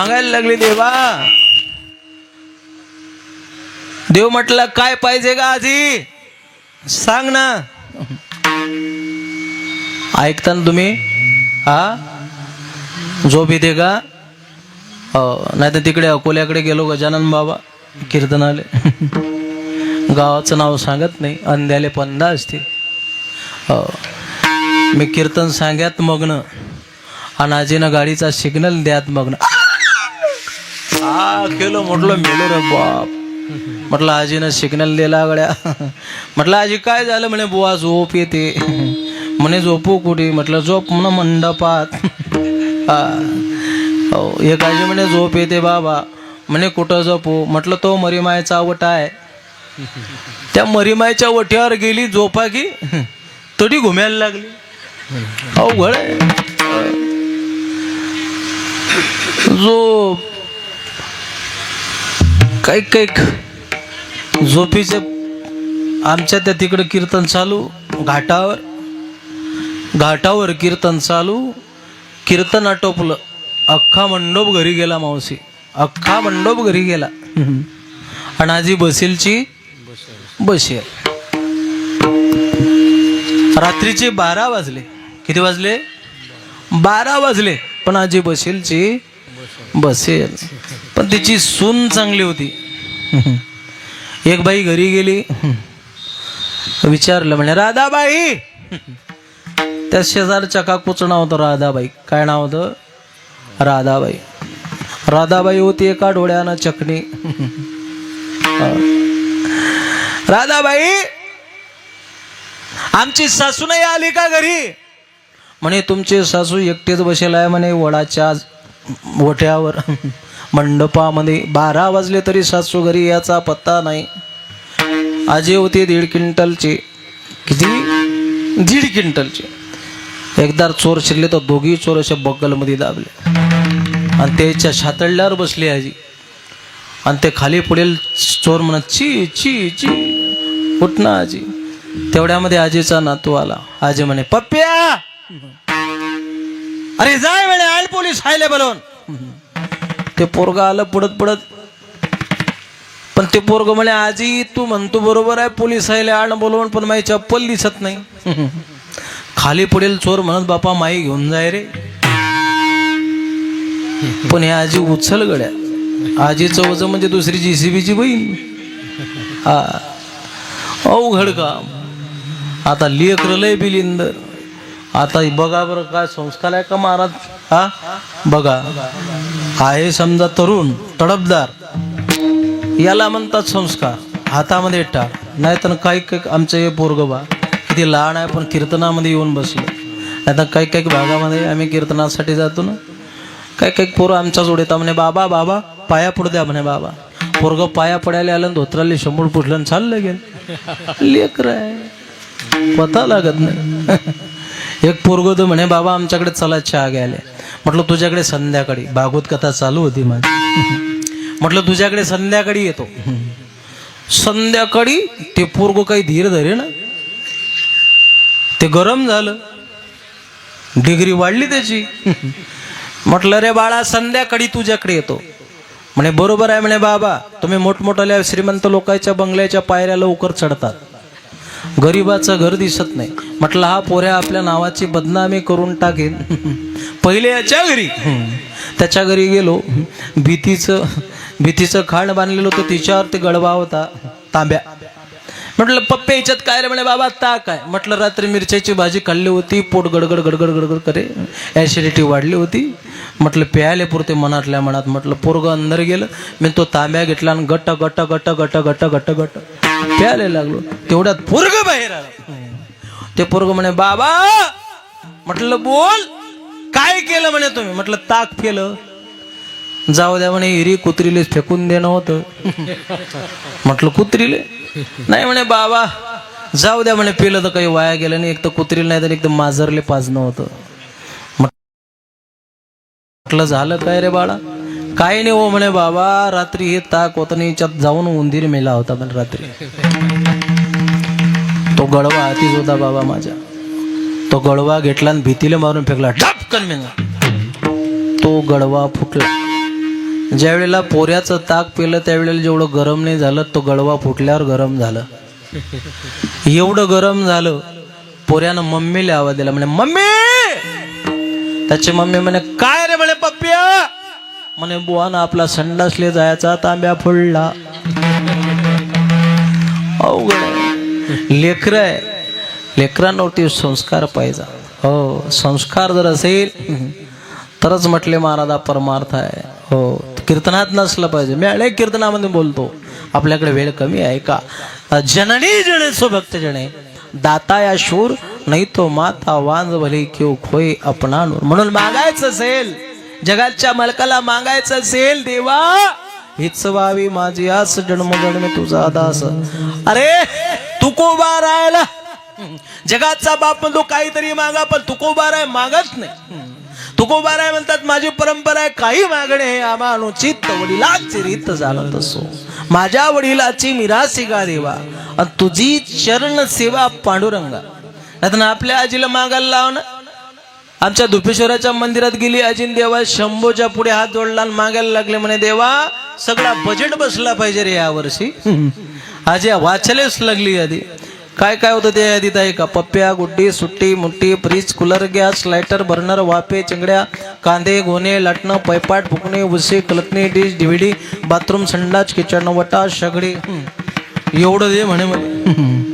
सांगायला लागले देवा. देव म्हटलं काय पाहिजे का आजी सांग ना. ऐकता ना तुम्ही? हा झोप येते का? नाही तर तिकडे अकोल्याकडे गेलो गजानन बाबा कीर्तन आले. गावाचं नाव सांगत नाही, अंध्याले पंधा असते. मी कीर्तन सांगत मग्न आणि आजीनं गाडीचा सिग्नल द्यात मग्न. केलं म्हटलं मेलो रे बाप. म्हटलं आजीनं सिग्नल दिला गड्या. म्हटलं आजी काय झालं? म्हणे बुवा झोप येते. म्हणे झोपू कुठे? म्हटलं झोप म्हणा मंडपात. एक आजी म्हणे झोप येते बाबा. म्हणे कुठं झोपू? म्हटलं तो मरीमायचा वटा आहे, त्या मरीमायच्या वट्यावर गेली झोपा की तरी घुमायला लागली. अवघड आहे. झोप काही झोपीचे. आमच्या त्या तिकडं कीर्तन चालू, घाटावर कीर्तन चालू. कीर्तन आटोपलं, अख्खा मंडप घरी गेला मावशी, अख्खा मंडप घरी गेला. आणि आजी बसेलची बसेल. रात्रीचे 12 वाजले. किती वाजले? 12 वाजले. पण आजी बसेलची बसेल. पण तिची सून चांगली होती. एक बाई घरी गेली, विचारलं म्हणे राधाबाई. त्या शेजारच्या काकूचं नाव होतं राधाबाई. काय नाव होतं? राधाबाई. राधाबाई होती एका डोळ्यानं चकणी. राधाबाई आमची सासू नाही आली का घरी? म्हणे तुमचे सासू एकटेच बसेल आहे म्हणे वडाच्या वट्यावर मंडपामध्ये. 12 वाजले तरी सासू घरी याचा पत्ता नाही. आजी होती 1.5 क्विंटलची. किती? 1.5 क्विंटलची. एकदा चोर शिरले तर दोघी चोर अशा बगलमध्ये दाबले आणि त्याच्या छातडल्यावर बसली आजी. आणि ते खाली पुढील चोर म्हणत ची ची ची उठ ना आजी. तेवढ्यामध्ये आजीचा नातू आला. आजी म्हणे पप्प्या. अरे जाय म्हणे आल पोलीस आयले बोलवून. ते पोरग आलं पडत. पण ते पोरग म्हणे आजी तू म्हणतो बरोबर आहे, पोलीस आयले आण बोलवून, पण माझी चप्पल दिसत नाही. खाली पुढील चोर म्हणत बापा माई घेऊन जाय रे. पण हे आजी उचल गड्या. आजीचं वजन म्हणजे दुसरी JCBची बहीण. अवघड काम. आता लेकर लय बिलिंदर. आता बघा बरं काय संस्कार आहे का महाराज. बघा आहे समजा तरुण तडफदार, याला म्हणतात संस्कार. हातामध्ये टाळ. नाही तर काही आमचं हे पोरग बा किती लहान आहे पण कीर्तनामध्ये येऊन बसलं. नाही तर काही भागामध्ये आम्ही कीर्तनासाठी जातो ना, काही पोरं आमच्या जोड येतात म्हणे बाबा बाबा पाया पडू द्या म्हणे. बाबा पोरग पाया पडायला आलं, धोत्राला शंभर पुसलं आणि चाललं गेलं. लेकर आहे पता लागत नाही. एक पोरग तर म्हणे बाबा आमच्याकडे चला चहा घ्यायला. म्हटलं तुझ्याकडे संध्याकाळी. भागवत कथा चालू होती माझी. म्हटलं तुझ्याकडे संध्याकाळी येतो. संध्याकाळी ते पोरग काही धीर धरे ना, ते गरम झालं, डिग्री वाढली त्याची. म्हटलं रे बाळा संध्याकाळी तुझ्याकडे येतो. म्हणे बरोबर आहे म्हणे बाबा, तुम्ही मोठमोठ्या श्रीमंत लोकांच्या बंगल्याच्या पायऱ्या लवकर चढतात, गरीबाचं घर दिसत नाही. म्हटलं हा पोऱ्या आपल्या नावाची बदनामी करून टाकेन. पहिले याच्या घरी, त्याच्या घरी गेलो. भीतीचं खांड बांधलेलं होतं, तिच्यावर ते गडवा होता तांब्या. म्हटलं पप्पे याच्यात काय रे? म्हणे बाबा ताक आहे. म्हटलं रात्री मिरच्याची भाजी खाल्ली होती, पोट गडगड गडगड गडगड करे, ॲसिडिटी वाढली होती. म्हटलं प्यायले पुरते मनातल्या मनात. म्हटलं पोरग अंदर गेलं, मी तो तांब्या घेतला आणि गट्ट गट्ट गट्ट गट्ट गट्ट गट्ट गट्ट प्यायला लागलो. तेवढ्यात पोरग बाहेर आलं. ते पोरग म्हणे बाबा. म्हटलं बोल काय केलं म्हणे तुम्ही? म्हटलं ताक केलं. जाऊ द्या म्हणे, हिरी कुत्रीले फेकून देणं होतं. म्हटलं कुत्रीले? नाही म्हणे बाबा जाऊ द्या म्हणे, पिलं तर काही वाया गेलं नाही. एक तर कुत्रीला नाही तर एकदम माजरले पाजणं होतं. म्हटलं झालं काय रे बाळा? काय नाही हो म्हणे बाबा, रात्री हे ताक होतं नाही, याच्यात जाऊन उंदीर मेला होता म्हणे रात्री. तो गडवा हातीच होता बाबा माझ्या. तो गडवा घेतला आणि भीतीला मारून फेकला. ढपकन मेला तो गडवा फुटला. ज्या वेळेला पोऱ्याचं ताक पिलं त्यावेळेला जेवढं गरम नाही झालं तो गळवा फुटल्यावर गरम झालं. एवढं गरम झालं पोऱ्यानं मम्मीला आवाज दिला, म्हणे मम्मी. त्याची मम्मी म्हणे काय रे म्हणे पप्प्या. म्हणे बुवा ना आपला संडासले जायचा तांब्या फोडला. अवघड आहे. लेकर आहे, लेकरांवरती संस्कार पाहिजे. हो, संस्कार जर असेल तरच म्हटले महाराजा परमार्थ आहे. हो, कीर्तनात नसलं पाहिजे. मी अनेक कीर्तनामध्ये बोलतो, आपल्याकडे वेळ कमी आहे का. जननी जणे सुभक्त जणे दाता या शूर नाही तो माता वांज भले क्यों खोय अपना नूर. म्हणून मागायचं असेल, जगाच्या मालकाला मागायचं असेल, देवा हीच व्हावी माझी आस जन्मोजन्मी तुझा दास. अरे तुकोबा राहायला जगाचा बाप म्हणतो काहीतरी मागा, पण तुकोबा राय मागत नाही. तुकोबा राय म्हणतात माझी परंपरा आहे काही मागणे हे आम्हा अनुचित, वडिलाची रीत जाणत असो. माझ्या वडिलाची मिरासी गा देवा आणि तुझी चरण सेवा पांडुरंगा. आता आपल्या आजीला मागायला लाव ना. आमच्या धुपेश्वराच्या मंदिरात गेली आजीन, देवा शंभूच्या पुढे हात जोडला आणि मागायला लागले, म्हणे देवा सगळा बजेट बसला पाहिजे रे यावर्षी. आजी वाचलेच लागली. आधी काय काय होतं त्या यादीत आहे का. पप्प्या, गुड्डी, सुट्टी, मुट्टी, fridge, cooler, gas, lighter, burner, वाफे, चिंगड्या, कांदे, गोणे, लाटणं, पैपाट, फुकणे, उसे, कलतणी, डिश, DVD, बाथरूम, संडास, किचन, वटा, सगळे एवढं दे म्हणे म्हणे.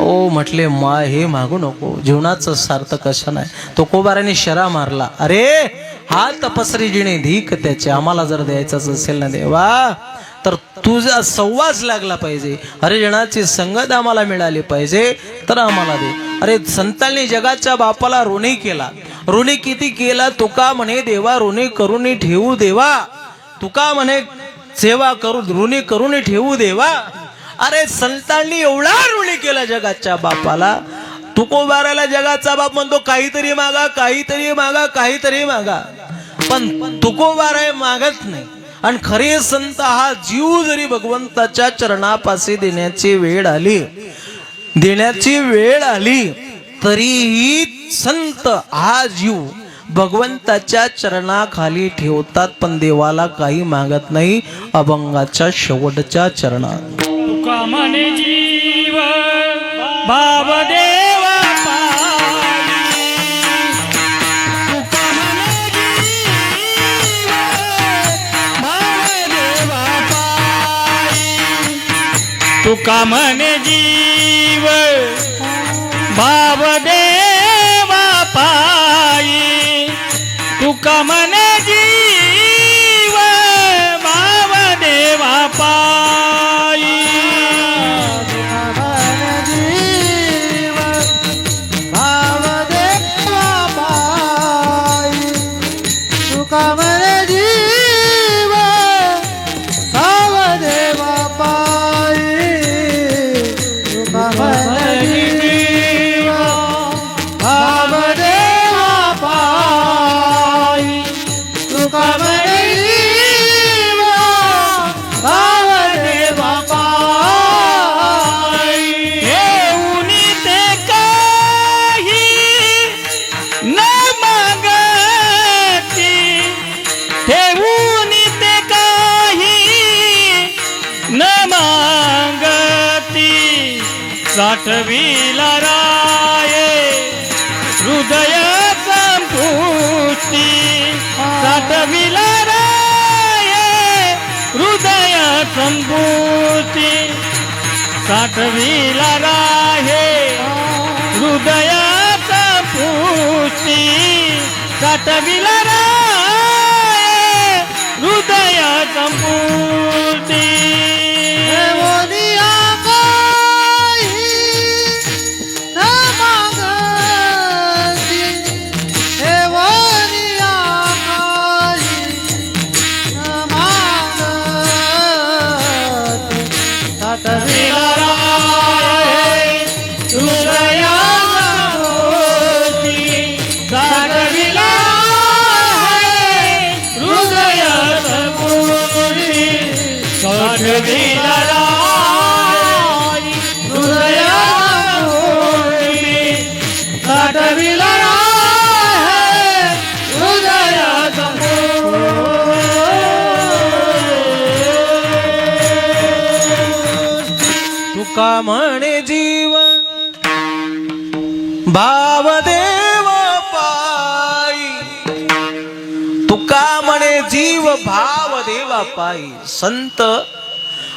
ओ म्हटले मा हे मागू नको, जीवनाचं सार्थक कशा नाही. तो कोबाराने शरा मारला. अरे हा तपस्री जिणे धीक त्याचे, आम्हाला जर द्यायचं असेल ना देवा तर तुझा संवास लागला पाहिजे. हरिजनाची संगत आम्हाला मिळाली पाहिजे तर आम्हाला दे. अरे संतांनी जगाच्या बापाला ऋणी केला. ऋणी किती केला. तुका म्हणे देवा ऋणी करून ठेवू देवा. तुका म्हणे सेवा करू ऋणी करून ठेवू देवा. अरे संतांनी एवढा ऋणी केला जगाच्या बापाला. तुकोबाराला जगाचा बाप म्हणतो काहीतरी मागा, काहीतरी मागा, काहीतरी मागा, पण तुकोबारा मागत नाही. आणि खरे संत हा जीव जरी भगवंताच्या चरणापाशी देण्याची वेळ आली तरीही संत हा जीव भगवंताच्या चरणाखाली ठेवतात, पण देवाला काही मागत नाही. अभंगाच्या शेवटच्या चरणात तुका म्हणे जीव भाव देवा तुका म्हणे जीव भाव देवा पायी. तुका म्हणे जीव भाव देवा पायी. तुका म्हणे जीव भाव देवा पायी. साठविला राये हृदय संपुष्टी. साठविला राये हृदय संपुष्टी. साठविला राये हृदय संपुष्टी. साठविला राये हृदय संपुष्टी. भाव देवा पायी. संत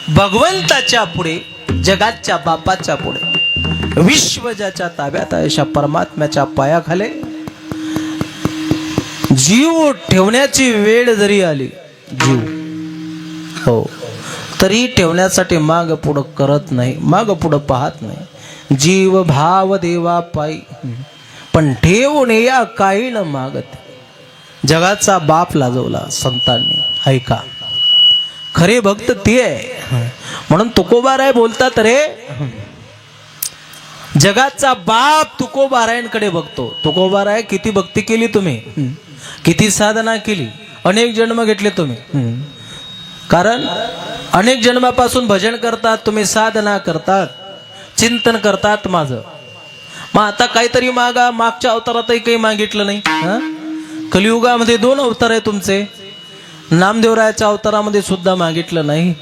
भगवंताच्या पुढे, जगाच्या बापाच्या पुढे, विश्व ज्याच्या ताब्यात आहे अशा परमात्म्याच्या पायाखाली जीव ठेवण्याची वेळ जरी आली, जीव हो तरी ठेवण्यासाठी माग पुढं करत नाही, माग पुढं पाहत नाही. जीव भाव देवा पायी, पण ठेवून या काही न मागत. जगाचा बाप लाजवला संतांनी. ऐका, खरे भक्त ते आहे. म्हणून तुकोबाराय बोलतात, रे जगाचा बाप तुकोबारायांकडे बघतो. तुकोबाराय किती भक्ती केली तुम्ही, किती साधना केली, अनेक जन्म घेतले तुम्ही. कारण अनेक जन्मापासून भजन करतात तुम्ही, साधना करतात, चिंतन करतात माझं. मग आता काहीतरी मागा. मागच्या अवतारातही काही मागितलं नाही. कलियुगामध्ये 2 अवतार आहे तुमचे. नामदेवरायाच्या अवतारामध्ये सुद्धा मागितलं नाही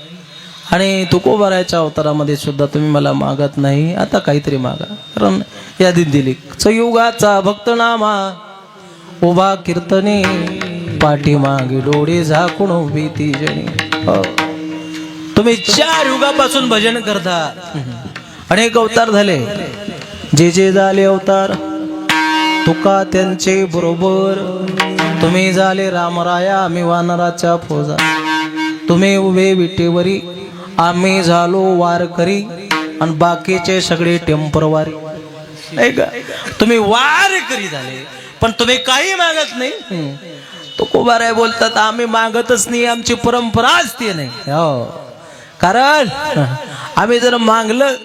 आणि तुकोबारायाच्या अवतारामध्ये सुद्धा तुम्ही मला मागत नाही. आता काहीतरी मागा. कारण यादीत दिली, युगाचा भक्त नामा उभा कीर्तने, पाठीमागे डोळे झाकून उभी ती जणी. तुम्ही 4 युगापासून भजन करता. अनेक अवतार झाले. जे जे झाले अवतार तुका त्यांचे बरोबर. तुम्ही झाले रामराया, आम्ही वानराच्या फौजा. तुम्ही उभे विटेवरी, आम्ही झालो वारकरी, आणि बाकीचे सगळे टेम्परवारी. तुम्ही वारकरी झाले पण तुम्ही काही मागत नाही. तुकोबाराय बोलतात, आम्ही मागतच नाही, आमची परंपराच ती नाही. हो, कारण आम्ही जर मागलं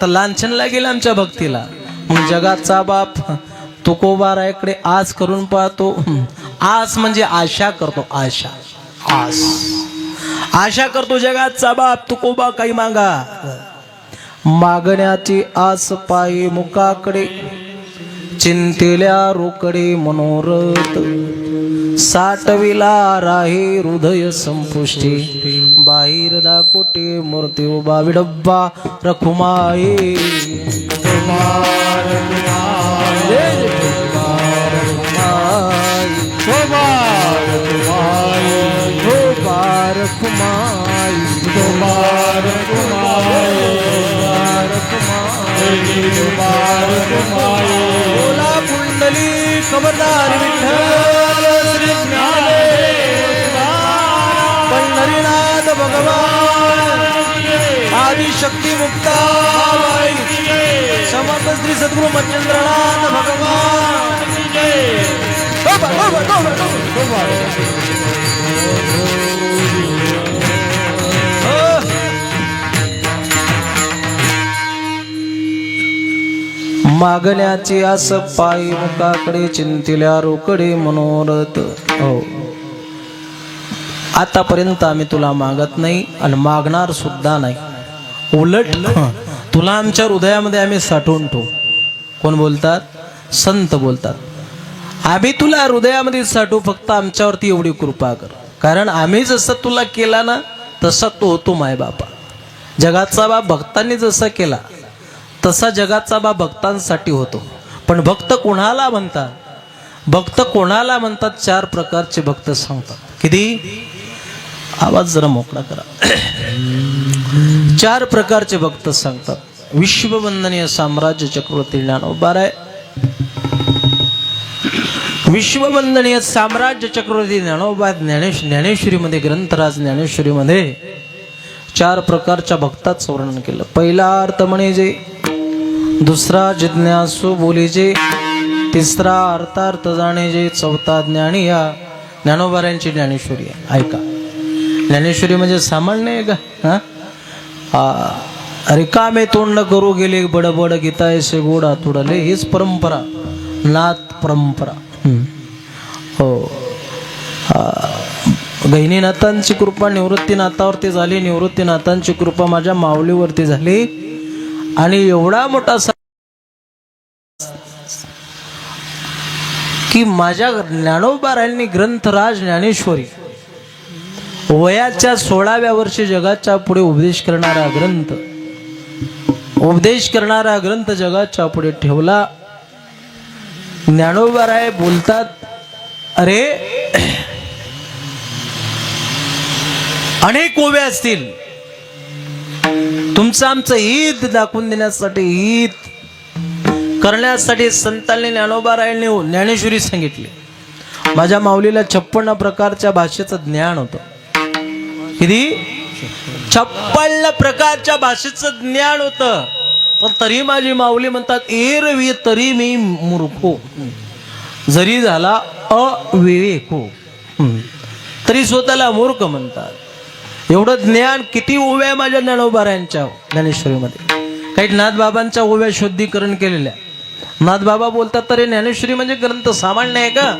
तर लांछन लागेल आमच्या भक्तीला. मग जगाचा बाप तुकोबारायकडे आस करून पाहतो. आस म्हणजे आशा करतो, आशा, आस, आशा करतो. जगाचा बाप तुकोबा काही मागा. मागण्याची आस पायी मुखाकडे, चिंतेल्या रोकडे मनोरथ. साठविला राहे हृदय संपुष्टी, बाहेर दाकोटे मूर्ती उभा विडब्बा रखुमाये. बोला कुंडली खबरदार विठ्ठल श्री पंढरीनाथ भगवान आदिशक्ती मुक्ताबाई समर्थ श्री सद्गुरु मच्छिंद्रनाथ भगवान. मागण्याची आस पायी मुखाकडे, चिंतिल्या रोकडे मनोरथ. हो, आतापर्यंत आम्ही तुला मागत नाही आणि मागणार सुद्धा नाही. उलट तुला आमच्या हृदयामध्ये आम्ही साठवून ठेवू. कोण बोलतात? संत बोलतात. आम्ही तुला हृदयामध्ये साठवू, फक्त आमच्यावरती एवढी कृपा कर. कारण आम्ही जसं तुला केला ना तसा तो होतो माय बापा. जगाचा बाप भक्तांनी जसा केला तसा जगाचा बाप भक्तांसाठी होतो. पण भक्त कोणाला म्हणतात? भक्त कोणाला म्हणतात? 4 प्रकारचे भक्त सांगतात. किती? आवाज जरा मोकळा करा. 4 प्रकारचे भक्त सांगतात. विश्ववंदनीय साम्राज्य चक्रवर्ती ज्ञानोबाराय, विश्ववंदनीय साम्राज्य चक्रवर्ती ज्ञानोबा ज्ञानेश्वरीमध्ये, ग्रंथराज ज्ञानेश्वरीमध्ये 4 प्रकारच्या भक्ताचं वर्णन केलं. पहिला अर्थ म्हणजे, दुसरा जिज्ञासू बोलीजे, तिसरा अर्थार्थ जाणेजे, चौथा ज्ञानी. या ज्ञानोबारायांची ज्ञानेश्वरी आहे. ऐका, ज्ञानेश्वरी म्हणजे सामान्य आहे का? रिकामे तोंड करू गेले बडबड, गीता ऐसे गोडा तुडले. हीच परंपरा, नाथ परंपरा. हो, गहिनीनाथांची कृपा निवृत्तीनाथावरती झाली, निवृत्तीनाथांची कृपा माझ्या माऊलीवरती झाली. आणि एवढा मोठा की माझ्या ज्ञानोबारायांनी ग्रंथराज ज्ञानेश्वरी वयाच्या 16व्या वर्षी जगाच्या पुढे उपदेश करणारा ग्रंथ जगाच्या पुढे ठेवला. ज्ञानोबाराय बोलतात, अरे अनेक ओव्या असतील. तुमचं आमचं हित दाखवून देण्यासाठी, हित करण्यासाठी संतांनी ज्ञानोबारायांनी ज्ञानेश्वरी सांगितली. माझ्या माऊलीला 56 प्रकारच्या भाषेचं ज्ञान होतं. किती? 56 प्रकारच्या भाषेचं ज्ञान होतं. पण तरी माझी माऊली म्हणतात, एरवी तरी मी मूर्खो, जरी झाला अविवेको, तरी स्वतःला मूर्ख म्हणतात. एवढं ज्ञान. किती ओव्या माझ्या ज्ञानोबारायांच्या ज्ञानेश्वरीमध्ये. काही नाथबाबांच्या ओव्या शुद्धीकरण केलेल्या. नाथबाबा बोलतात, तरी ज्ञानेश्वरी म्हणजे ग्रंथ सामान्य आहे का?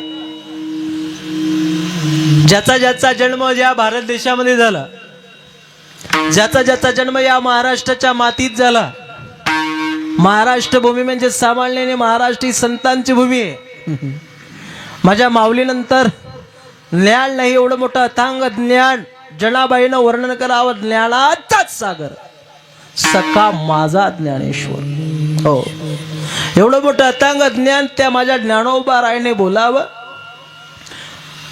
ज्याचा ज्याचा जन्म या भारत देशामध्ये झाला, ज्याचा ज्याचा जन्म या महाराष्ट्राच्या मातीत झाला. महाराष्ट्र भूमी म्हणजे सामान्याने महाराष्ट्र ही संतांची भूमी आहे. माझ्या माऊलीनंतर ज्ञान नाही, एवढं मोठं अथांग ज्ञान जनाबाईनं वर्णन करावं. ज्ञानाचाच सागर सखा माझा ज्ञानेश्वर. हो, एवढं मोठं अथांग ज्ञान त्या माझ्या ज्ञानोबारायाने बोलावं,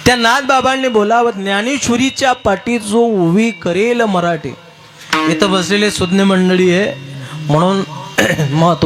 त्या नाथबाबांनी बोलावं. ज्ञानेश्वरीच्या पाठी जो उभी करेल मराठी. इथं बसलेले सुज्ञ मंडळी आहे म्हणून महत्व.